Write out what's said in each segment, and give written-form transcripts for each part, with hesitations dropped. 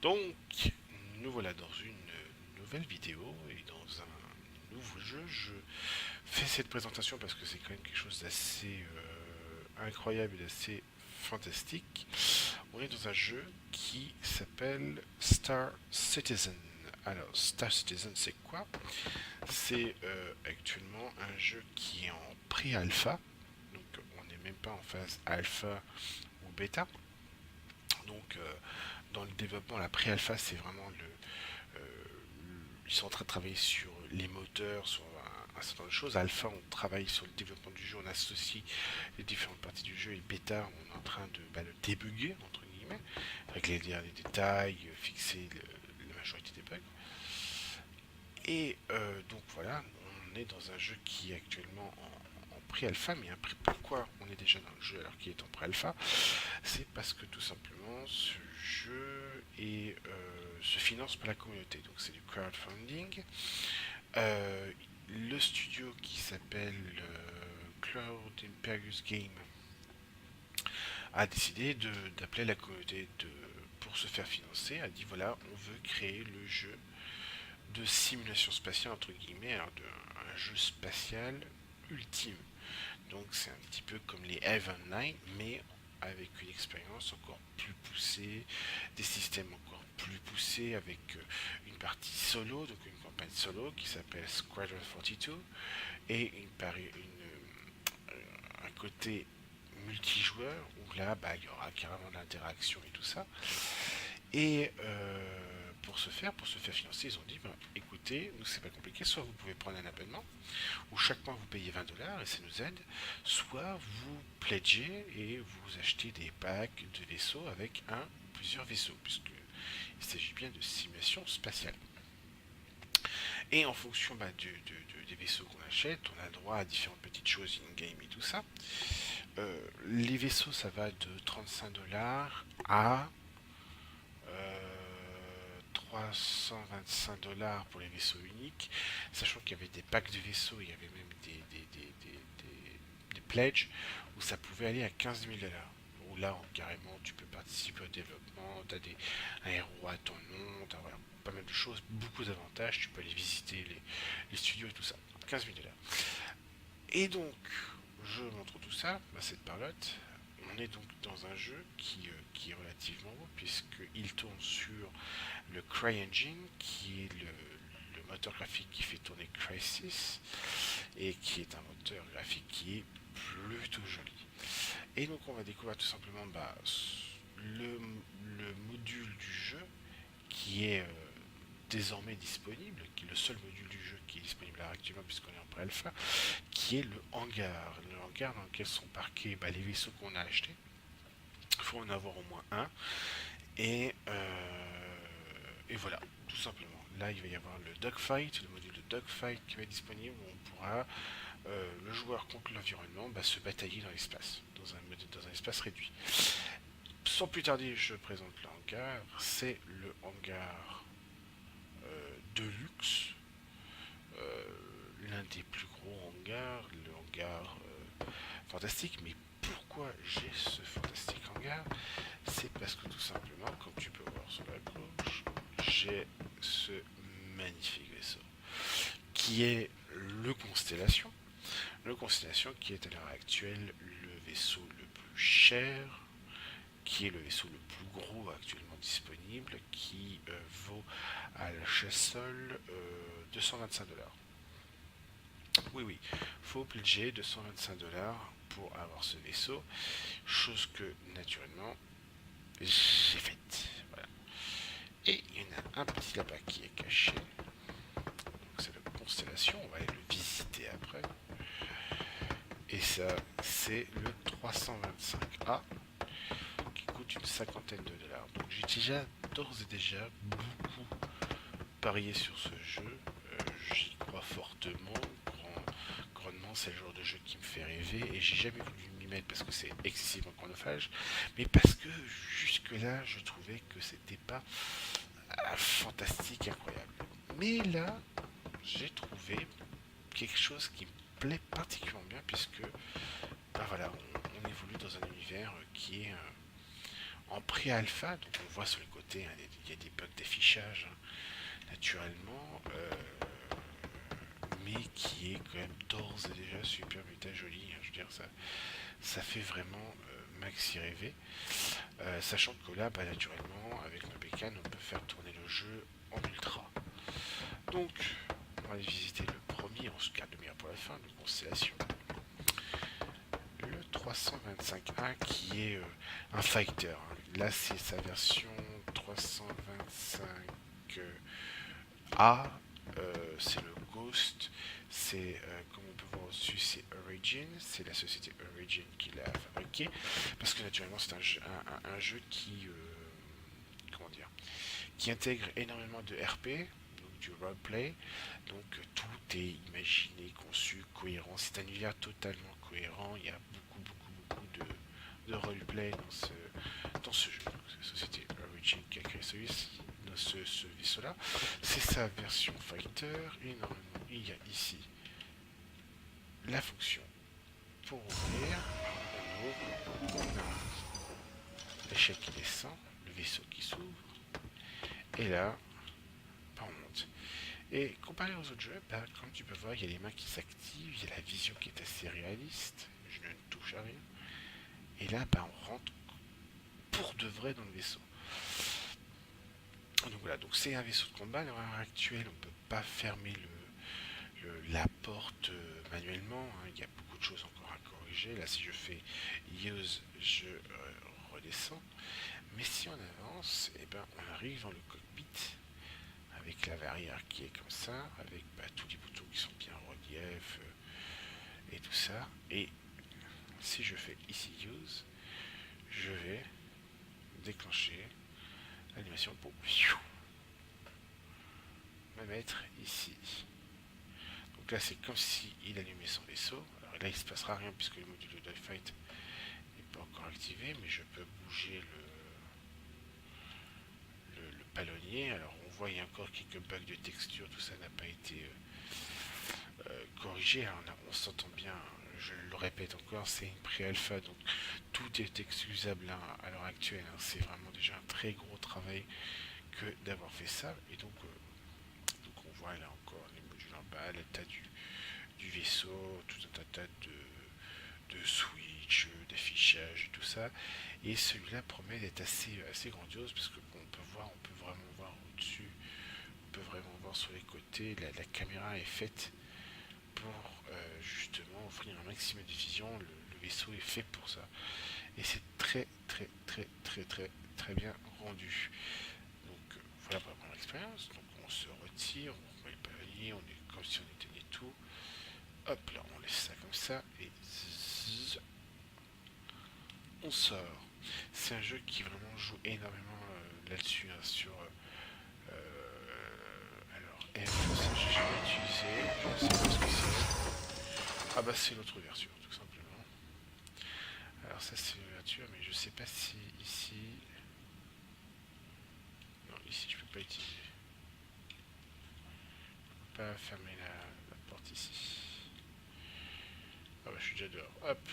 Donc, nous voilà dans une nouvelle vidéo et dans un nouveau jeu. Je fais cette présentation parce que c'est quand même quelque chose d'assez incroyable et d'assez fantastique. On est dans un jeu qui s'appelle Star Citizen. Alors, Star Citizen, c'est quoi? C'est actuellement un jeu qui est en pré-alpha. Donc, on n'est même pas en phase alpha ou bêta. Donc, dans le développement, la pré-alpha, c'est vraiment ils sont en train de travailler sur les moteurs, sur un certain nombre de choses. Alpha, on travaille sur le développement du jeu, on associe les différentes parties du jeu. Et bêta, on est en train de le débugger, entre guillemets, régler les détails, fixer la majorité des bugs. Et donc voilà, on est dans un jeu qui est actuellement en pré-alpha, mais pourquoi on est déjà dans le jeu alors qu'il est en pré-alpha? C'est parce que tout simplement ce jeu se finance par la communauté, donc c'est du crowdfunding. Le studio qui s'appelle Cloud Imperius Game a décidé d'appeler la communauté pour se faire financer, a dit voilà, on veut créer le jeu de simulation spatiale, entre guillemets, alors un jeu spatial ultime. Donc c'est un petit peu comme les Eve Online, mais avec une expérience encore plus poussée, des systèmes encore plus poussés, avec une partie solo, donc une campagne solo qui s'appelle Squadron 42, et un côté multijoueur, où là, il y aura carrément de l'interaction et tout ça. Et pour se faire financer, ils ont dit, écoutez, nous c'est pas compliqué, soit vous pouvez prendre un abonnement, où chaque mois vous payez 20 $ et ça nous aide, soit vous pledgez et vous achetez des packs de vaisseaux avec un ou plusieurs vaisseaux, puisque il s'agit bien de simulation spatiale. Et en fonction des vaisseaux qu'on achète, on a droit à différentes petites choses in-game et tout ça. Les vaisseaux, ça va de 35 $ à 325 $ pour les vaisseaux uniques, sachant qu'il y avait des packs de vaisseaux, il y avait même des pledges où ça pouvait aller à 15 000 $. Où là, carrément, tu peux participer au développement, tu as un héros à ton nom, tu as voilà, pas mal de choses, beaucoup d'avantages, tu peux aller visiter les studios et tout ça. 15 000 $. Et donc, je montre tout ça à cette parlotte. On est donc dans un jeu qui est relativement beau, puisqu'il tourne sur le CryEngine, qui est le moteur graphique qui fait tourner Crysis, et qui est un moteur graphique qui est plutôt joli. Et donc on va découvrir tout simplement le module du jeu qui est désormais disponible, qui est le seul module du jeu qui est disponible actuellement puisqu'on est en pré-alpha, qui est le hangar. Le hangar dans lequel sont parqués les vaisseaux qu'on a achetés. Il faut en avoir au moins un. Et voilà, tout simplement. Là, il va y avoir le dogfight, le module de dogfight qui va être disponible où on pourra, le joueur contre l'environnement, se batailler dans l'espace, dans un espace réduit. Sans plus tarder, je présente le hangar. C'est le hangar de luxe, euh, l'un des plus gros hangars, le hangar fantastique. Mais pourquoi j'ai ce fantastique hangar? C'est parce que tout simplement, comme tu peux voir sur la gauche, j'ai ce magnifique vaisseau qui est le Constellation. Le Constellation qui est à l'heure actuelle le vaisseau le plus cher, qui est le vaisseau le plus gros actuellement disponible, qui vaut à l'achat seul 225 $. Oui, oui, faut pledger 225 $ pour avoir ce vaisseau, chose que naturellement j'ai faite. Voilà. Et il y en a un petit là-bas qui est caché. Donc c'est la constellation, on va aller le visiter après. Et ça, c'est le 325A qui coûte une cinquantaine de dollars. Donc j'ai déjà d'ores et déjà beaucoup parié sur ce jeu. J'y crois fortement, grandement. C'est le genre de jeu qui me fait rêver et j'ai jamais voulu m'y mettre parce que c'est excessivement chronophage, mais parce que jusque-là, je trouvais que c'était pas fantastique, incroyable. Mais là, j'ai trouvé quelque chose qui me plaît particulièrement bien puisque voilà, on évolue dans un univers qui est en pré-alpha, donc on voit sur le côté, hein, il y a des bugs d'affichage, hein, naturellement, mais qui est quand même d'ores et déjà super méta joli, hein, je veux dire, ça fait vraiment maxi rêver, sachant que là, bah, naturellement, avec nos bécanes, on peut faire tourner le jeu en ultra. Donc, on va aller visiter le premier, on se garde le meilleur pour la fin, de Constellation. Le 325A qui est un fighter. Là, c'est sa version 325A. C'est le Ghost. C'est, comme on peut voir au-dessus, c'est Origin. C'est la société Origin qui l'a fabriqué. Parce que naturellement, c'est un jeu qui, comment dire, qui intègre énormément de RP, donc du roleplay. Donc tout est imaginé, conçu, cohérent. C'est un univers totalement cohérent. Il y a beaucoup de roleplay dans ce jeu. Donc, c'est la société Origin qui a créé ce vaisseau-là. C'est sa version fighter. Et normalement, il y a ici la fonction pour ouvrir. On ouvre, on a l'échelle qui descend, le vaisseau qui s'ouvre. Et là, on monte. Et comparé aux autres jeux, bah, comme tu peux voir, il y a les mains qui s'activent, il y a la vision qui est assez réaliste, je ne touche à rien. Et là, bah, on rentre pour de vrai dans le vaisseau. Donc voilà, donc c'est un vaisseau de combat. À l'heure actuelle, on ne peut pas fermer la porte manuellement, hein. Il y a beaucoup de choses encore à corriger. Là, si je fais use, je redescends. Mais si on avance, et ben, on arrive dans le cockpit avec la barrière qui est comme ça, avec bah, tous les boutons qui sont bien en relief et tout ça. Et si je fais ici use, je vais déclencher l'animation pour me mettre ici. Donc là, c'est comme si il allumait son vaisseau. Alors là, il ne se passera rien puisque le module de dogfight n'est pas encore activé, mais je peux bouger le palonnier. Alors on voit il y a encore quelques bugs de texture, tout ça n'a pas été corrigé. Alors là, on s'entend bien, je le répète encore, c'est une pré-alpha, donc tout est excusable à l'heure actuelle. Hein. C'est vraiment déjà un très gros travail que d'avoir fait ça. Et donc on voit là encore les modules en bas, l'état du vaisseau, tout un tas de switch, d'affichage et tout ça. Et celui-là promet d'être assez grandiose parce que on peut vraiment voir au-dessus, on peut vraiment voir sur les côtés. La caméra est faite pour justement offrir un maximum de vision. Le vaisseau est fait pour ça. Et c'est très bien rendu. Donc voilà pour la première expérience. Donc on se retire, on remet le palier, on est comme si on éteignait tout. Hop là, on laisse ça comme ça et zzz, on sort. C'est un jeu qui vraiment joue énormément là-dessus, hein, sur alors F, ça j'ai jamais utilisé, je ne sais pas ce que c'est. Ah bah c'est l'autre ouverture tout simplement. Alors ça c'est l'ouverture, mais je sais pas si ici. Non, ici je peux pas utiliser. Je peux pas fermer la porte ici. Ah bah je suis déjà dehors. Hop,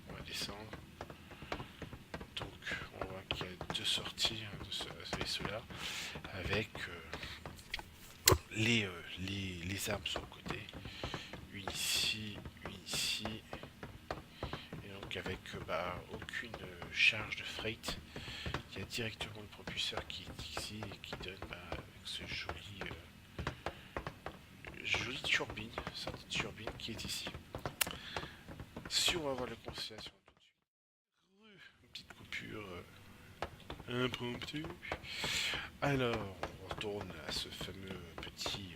on va descendre. Donc on voit qu'il y a deux sorties, hein, de ce vaisseau-là, avec les armes sur le côté. Une ici, et donc avec aucune charge de freight. Il y a directement le propulseur qui est ici et qui donne avec ce jolie turbine, cette turbine qui est ici. Si on va voir la constellation tout de suite, une petite coupure impromptue. Alors, on retourne à ce fameux petit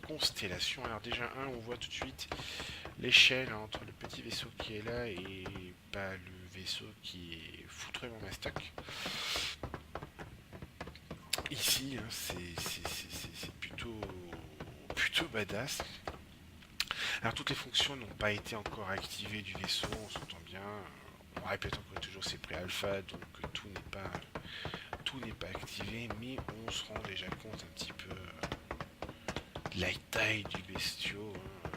constellation. Alors déjà, on voit tout de suite l'échelle entre le petit vaisseau qui est là et le vaisseau qui est foutrement mastoc. Ici, hein, c'est plutôt badass. Alors toutes les fonctions n'ont pas été encore activées du vaisseau, on s'entend bien. On répète encore toujours c'est pré-alpha, donc tout n'est pas activé, mais on se rend déjà compte un petit peu de la taille du bestiau, hein,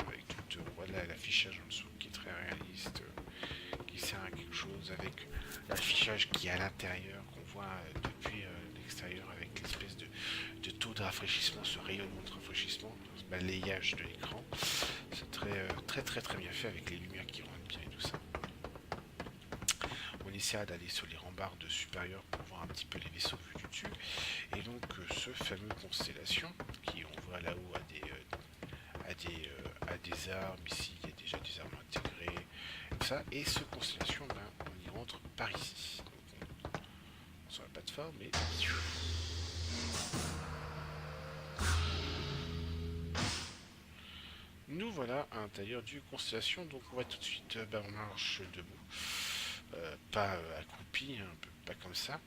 avec tout voilà l'affichage en dessous qui est très réaliste, qui sert à quelque chose avec l'affichage qui est à l'intérieur, qu'on voit depuis l'extérieur avec l'espèce de taux de rafraîchissement, ce rayonnement de rafraîchissement, ce balayage de l'écran. C'est très bien fait avec les lumières qui rendent bien et tout ça. On essaiera d'aller sur les rambardes supérieures pour voir un petit peu les vaisseaux vus du dessus. Et donc ce fameux Constellation, qui on voit là-haut a des armes, ici il y a déjà des armes intégrées, ça, et ce Constellation, on y rentre par ici. Donc on sur la plateforme, mais nous voilà à l'intérieur du Constellation, donc on va tout de suite en marche debout, pas accroupi, hein, pas comme ça.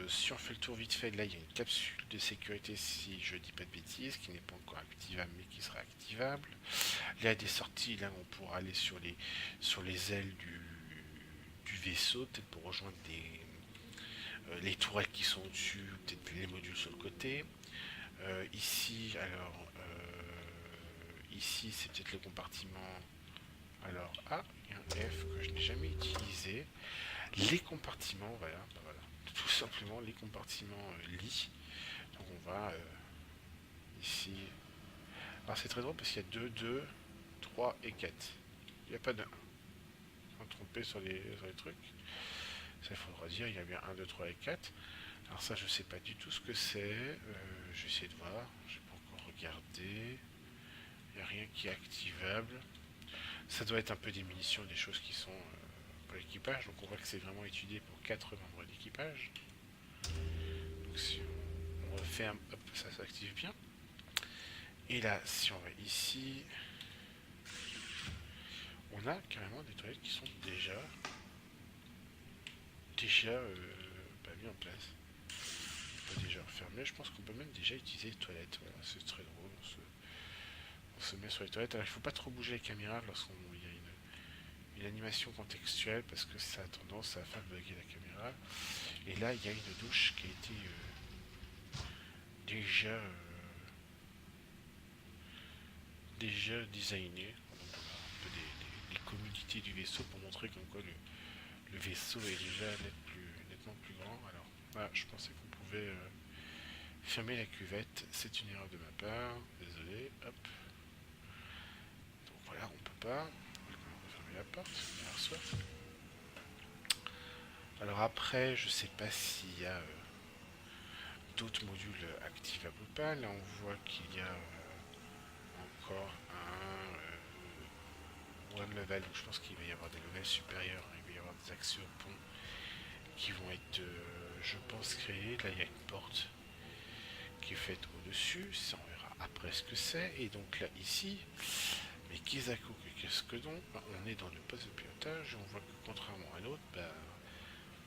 Si on fait le tour vite fait, là il y a une capsule de sécurité, si je dis pas de bêtises, qui n'est pas encore activable mais qui sera activable. Là il y a des sorties, là on pourra aller sur les ailes du vaisseau, peut-être pour rejoindre les tourelles qui sont au-dessus, peut-être les modules sur le côté. Ici, alors, ici c'est peut-être le compartiment. Alors, il y a un F que je n'ai jamais utilisé. Les compartiments, voilà, voilà, tout simplement les compartiments lits. Donc on va ici. Alors c'est très drôle parce qu'il y a 2, 2, 3 et 4. Il n'y a pas de 1. On va tromper sur les trucs. Ça il faudra dire, il y a bien 1, 2, 3 et 4. Alors ça je sais pas du tout ce que c'est. Je vais essayer de voir. Je n'ai pas encore regardé. Il n'y a rien qui est activable. Ça doit être un peu des munitions, des choses qui sont pour l'équipage. Donc on voit que c'est vraiment étudié pour 4 membres d'équipage. Donc si on refait hop, ça s'active bien. Et là, si on va ici, on a carrément des toilettes qui sont déjà mis en place. Pas déjà refermé. Je pense qu'on peut même déjà utiliser les toilettes. Voilà, c'est très drôle. On se met sur les toilettes. Alors il ne faut pas trop bouger la caméra lorsqu'il y a une animation contextuelle parce que ça a tendance à faire bugger la caméra. Et là, il y a une douche qui a été déjà designée. Donc, on a un peu des commodités du vaisseau pour montrer comme quoi le vaisseau est déjà nettement plus grand. Alors là, je pensais qu'on pouvait fermer la cuvette. C'est une erreur de ma part. Désolé. Hop. Donc voilà, on peut pas. On va fermer la porte. Bien sûr. Alors après, je sais pas s'il y a d'autres modules activables ou pas. Là, on voit qu'il y a encore un one level. Donc je pense qu'il va y avoir des levels supérieurs. Il va y avoir des accès au pont qui vont être, je pense, créés. Là, il y a une porte qui est faite au-dessus. Ça, on verra après ce que c'est. Et donc là, ici, mais Kizaku, qu'est-ce que donc on est dans le poste de pilotage. Et on voit que contrairement à l'autre,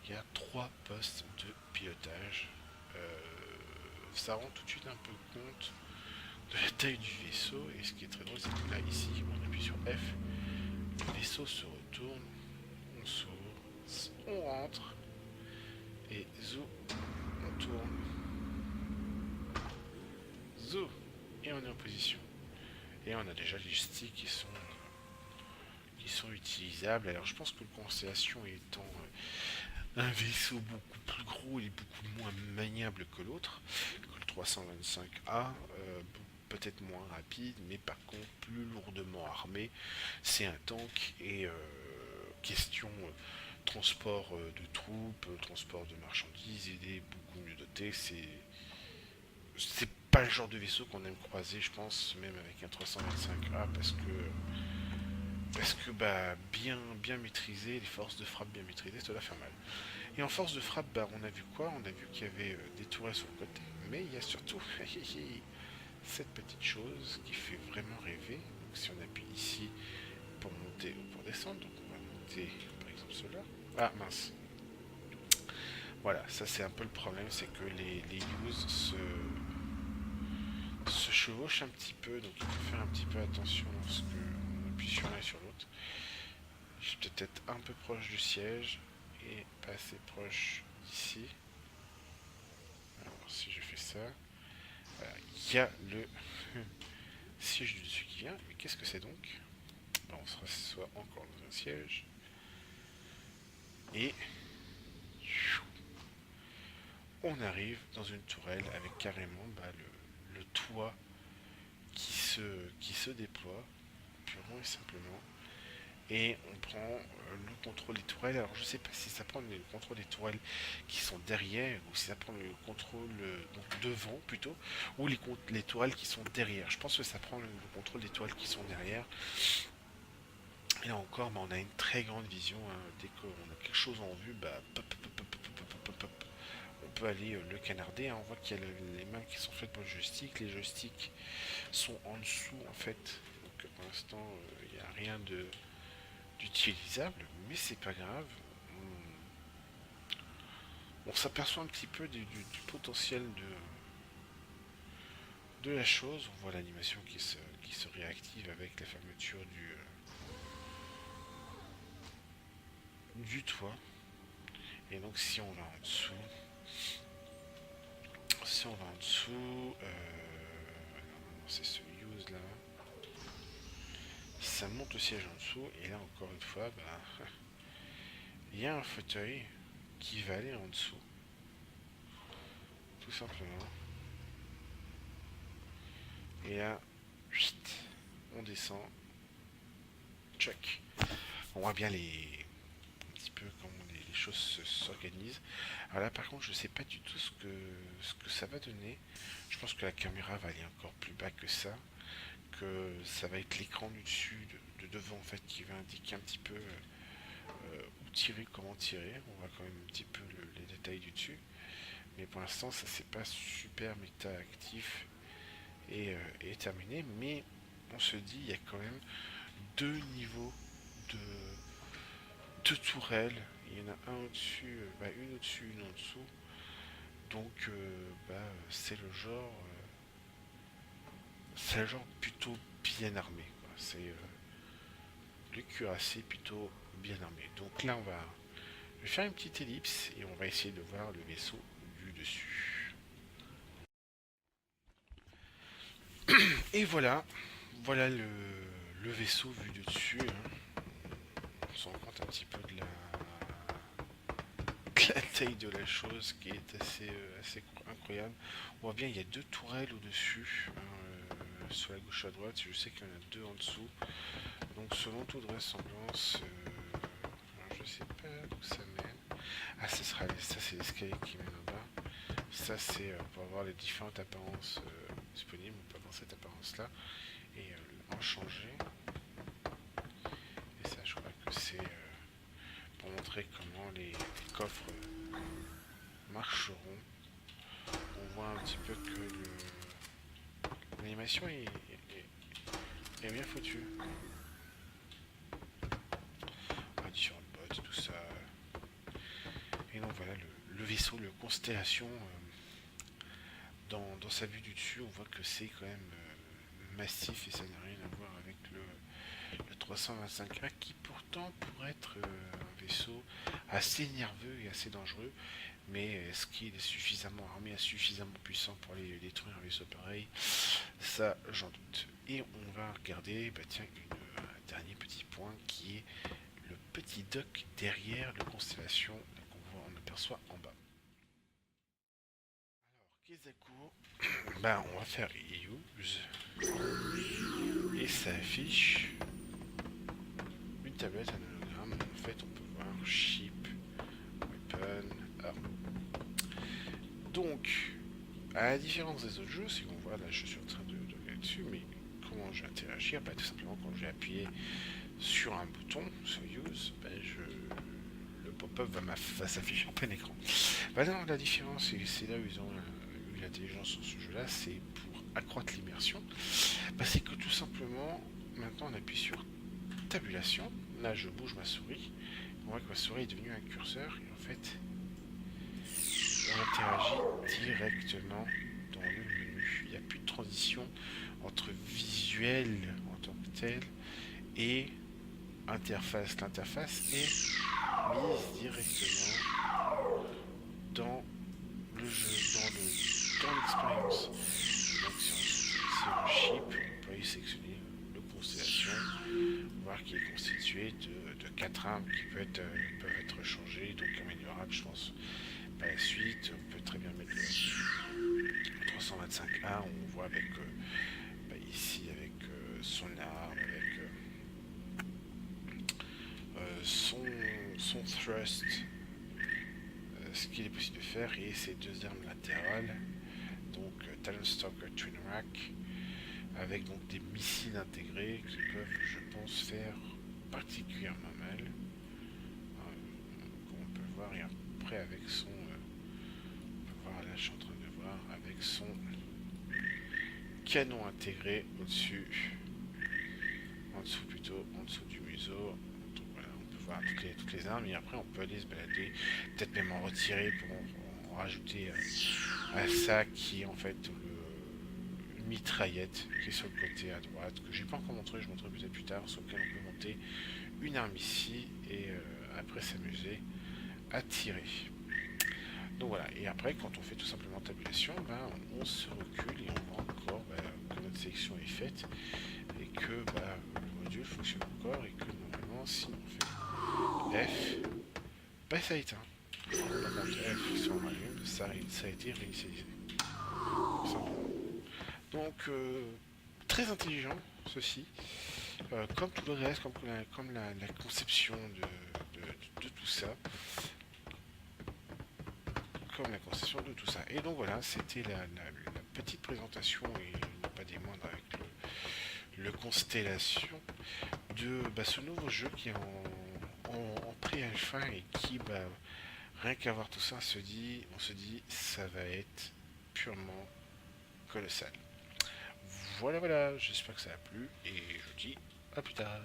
il y a 3 postes de pilotage. Ça rend tout de suite un peu compte de la taille du vaisseau. Et ce qui est très drôle, c'est que là, ici, on appuie sur F, le vaisseau se retourne, on s'ouvre, on rentre, et zou, on tourne, zou, et on est en position. Et on a déjà les sticks qui sont utilisables. Alors je pense que le Constellation étant un vaisseau beaucoup plus gros et beaucoup moins maniable que l'autre, que le 325A, peut-être moins rapide, mais par contre plus lourdement armé. C'est un tank et question transport de troupes, transport de marchandises, il est beaucoup mieux doté. C'est pas le genre de vaisseau qu'on aime croiser, je pense, même avec un 325A, parce que bien maîtrisé, les forces de frappe bien maîtrisées, ça va faire mal. Et en force de frappe, on a vu quoi? On a vu qu'il y avait des tourelles sur le côté, mais il y a surtout cette petite chose qui fait vraiment rêver. Donc si on appuie ici pour monter ou pour descendre, donc on va monter par exemple cela. Ah mince. Voilà, ça c'est un peu le problème, c'est que les use se chevauchent un petit peu, donc il faut faire un petit peu attention lorsque on appuie sur l'un et sur l'autre. Je vais peut-être être un peu proche du siège et pas assez proche d'ici. Alors si je fais ça, voilà, il y a le siège du dessus qui vient. Mais qu'est-ce que c'est donc? Ben, on se rassoit encore dans un siège. Et on arrive dans une tourelle avec carrément le toit qui se déploie, purement et simplement. Et on prend le contrôle des tourelles. Alors je sais pas si ça prend le contrôle des tourelles qui sont derrière ou si ça prend le contrôle donc devant plutôt, ou les tourelles qui sont derrière. Je pense que ça prend le contrôle des tourelles qui sont derrière. Et là encore, on a une très grande vision, hein. Dès qu'on a quelque chose en vue, on peut aller le canarder, hein. On voit qu'il y a les mains qui sont faites pour le joystick. Les joysticks sont en dessous en fait. Donc pour l'instant, il n'y a rien d'utilisable, mais c'est pas grave. On s'aperçoit un petit peu du potentiel de la chose. On voit l'animation qui se réactive avec la fermeture du toit. Et donc si on va en dessous, c'est ce use là, ça monte au siège en dessous. Et là encore une fois, il y a un fauteuil qui va aller en dessous, tout simplement. Et là, on descend, check. On voit bien un petit peu comment les choses s'organisent. Alors là, par contre, je sais pas du tout ce que ça va donner. Je pense que la caméra va aller encore plus bas que ça, que ça va être l'écran du dessus, de devant en fait, qui va indiquer un petit peu où tirer, comment tirer. On voit quand même un petit peu les détails du dessus. Mais pour l'instant, ça c'est pas super méta actif et terminé. Mais on se dit, il y a quand même deux niveaux de tourelles. Il y en a un au-dessus, une au-dessus, une en dessous. Donc c'est le genre plutôt bien armé, quoi. C'est le cuirassé plutôt bien armé. Donc là je vais faire une petite ellipse et on va essayer de voir le vaisseau du dessus. Et voilà le vaisseau vu du dessus, hein. On se rend compte un petit peu de la taille de la chose qui est assez incroyable. On voit bien il y a deux tourelles au-dessus, hein, sur la gauche à droite. Je sais qu'il y en a deux en dessous. Donc selon toute vraisemblance, je sais pas d'où ça mène. Ah, ça c'est l'escalier qui mène en bas. Ça c'est pour avoir les différentes apparences disponibles. On peut avoir cette apparence là et en changer. Et ça je crois que c'est pour montrer comment les coffres marcheront. On voit un petit peu que l'animation est bien foutue. Différentes bottes, tout ça. Et donc voilà le vaisseau, le Constellation. Dans sa vue du dessus, on voit que c'est quand même massif et ça n'a rien à voir avec le 325A qui pourtant pourrait être un vaisseau assez nerveux et assez dangereux. Mais est-ce qu'il est suffisamment armé, suffisamment puissant pour aller détruire un vaisseau pareil? Ça, j'en doute. Et on va regarder, un dernier petit point qui est le petit dock derrière le Constellation qu'on aperçoit en bas. Alors, Kezaku, on va faire use et ça affiche une tablette, un hologramme. En fait, on peut voir ship, weapon, arme. Donc, à la différence des autres jeux, si on voit là, je suis en train de regarder dessus, mais comment je vais interagir? Tout simplement quand je vais appuyer sur un bouton, sur use, le pop-up va s'afficher en plein écran. Non, la différence, et c'est là où ils ont eu l'intelligence sur ce jeu-là, c'est pour accroître l'immersion. C'est que tout simplement, maintenant on appuie sur tabulation. Là, je bouge ma souris. On voit que ma souris est devenue un curseur. Et en fait, on interagit directement dans le menu. Il n'y a plus de transition entre visuel en tant que tel et interface. L'interface est mise directement dans le jeu, dans l'expérience. Donc si on chip, on peut y sélectionner le Constellation, voir armes qui peuvent être changées, donc améliorables, je pense. Par la suite, on peut très bien mettre le 325A, on voit avec ici avec son arme, avec son thrust, ce qu'il est possible de faire, et ses deux armes latérales, donc Talon Stalker Twin Rack, avec donc des missiles intégrés qui peuvent, je pense, faire particulièrement mal, comme on peut voir, et après avec son, on peut voir là, je suis en train de voir, avec son canon intégré au-dessus, en dessous plutôt, en dessous du museau. Donc voilà, on peut voir toutes les armes, et après on peut aller se balader, peut-être même en retirer pour en rajouter à ça qui est en fait une mitraillette qui est sur le côté à droite, que j'ai pas encore montré, je montrerai peut-être plus tard, sur lequel on peut monter une arme ici et après s'amuser à tirer. Donc voilà, et après quand on fait tout simplement tabulation, ben, on se recule et on voit encore que notre sélection est faite et que le module fonctionne encore et que normalement si on fait F, ça éteint. Par contre F si on rallume, ça a été réinitialisé. Donc très intelligent ceci, comme tout le reste, comme la conception de tout ça. Comme la conception de tout ça. Et donc voilà, c'était la petite présentation, et pas des moindres, avec le Constellation de ce nouveau jeu qui est en pré-alpha et qui, rien qu'à voir tout ça, on se dit, ça va être purement colossal. Voilà, voilà, j'espère que ça a plu et je vous dis à plus tard.